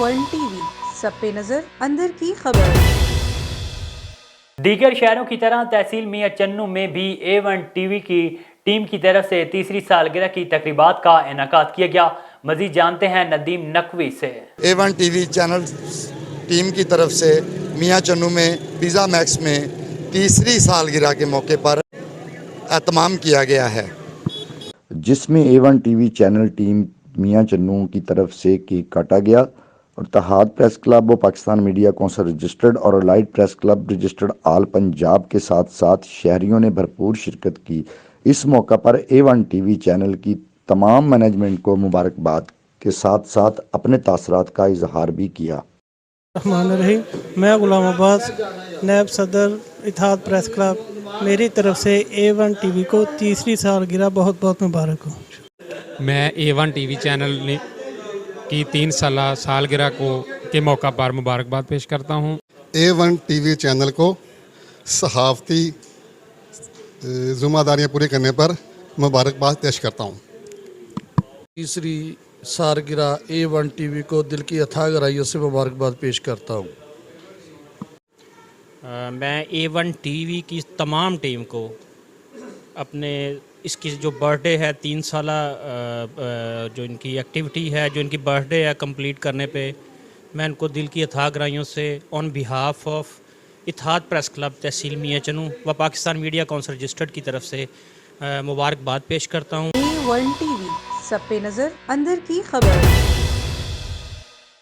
One T V, سب پہ نظر، اندر کی خبر۔ دیگر شہروں کی طرح تحصیل میاں چنو میں بھی A1 ٹی وی کی ٹیم کی طرف سے تیسری سالگرہ کی تقریبات کا انعقاد کیا گیا۔ مزید جانتے ہیں ندیم نقوی سے۔ A1 T V channel team کی طرف سے میاں چنو میں پیزا میکس میں تیسری سالگرہ کے موقع پر اہتمام کیا گیا ہے، جس میں A1 T V channel team میاں چنو کی طرف سے کیک کاٹا گیا اور اتحاد پریس کلب و پاکستان میڈیا کونسل رجسٹرڈ اور الائٹ پریس کلب رجسٹرڈ آل پنجاب کے ساتھ ساتھ شہریوں نے بھرپور شرکت کی۔ اس موقع پر A1 ٹی وی چینل کی تمام مینجمنٹ کو مبارکباد کے ساتھ ساتھ اپنے تاثرات کا اظہار بھی کیا۔ الرحمن الرحیم، میں غلام عباس، نائب صدر اتحاد پریس کلب، میری طرف سے A1 ٹی وی کو تیسری سالگرہ بہت بہت مبارک ہو۔ میں A1 ٹی وی چینل کی 3 سالہ سالگرہ کے موقع پر مبارکباد پیش کرتا ہوں۔ A1 ٹی وی چینل کو صحافتی ذمہ داریاں پوری کرنے پر مبارکباد پیش کرتا ہوں۔ تیسری سالگرہ A1 ٹی وی کو دل کی اتھاہ گہرائیوں سے مبارکباد پیش کرتا ہوں۔ میں A1 ٹی وی کی تمام ٹیم کو اپنے اس کی جو برتھ ڈے ہے، 3 سالہ جو ان کی ایکٹیویٹی ہے، جو ان کی برتھ ڈے ہے کمپلیٹ کرنے پہ، میں ان کو دل کی اتھاہ گہرائیوں سے آن بیہاف آف اتحاد پریس کلب تحصیل میاں چنو و پاکستان میڈیا کونسل رجسٹرڈ کی طرف سے مبارکباد پیش کرتا ہوں۔ A1 ٹی وی، سب پہ نظر، اندر کی خبر۔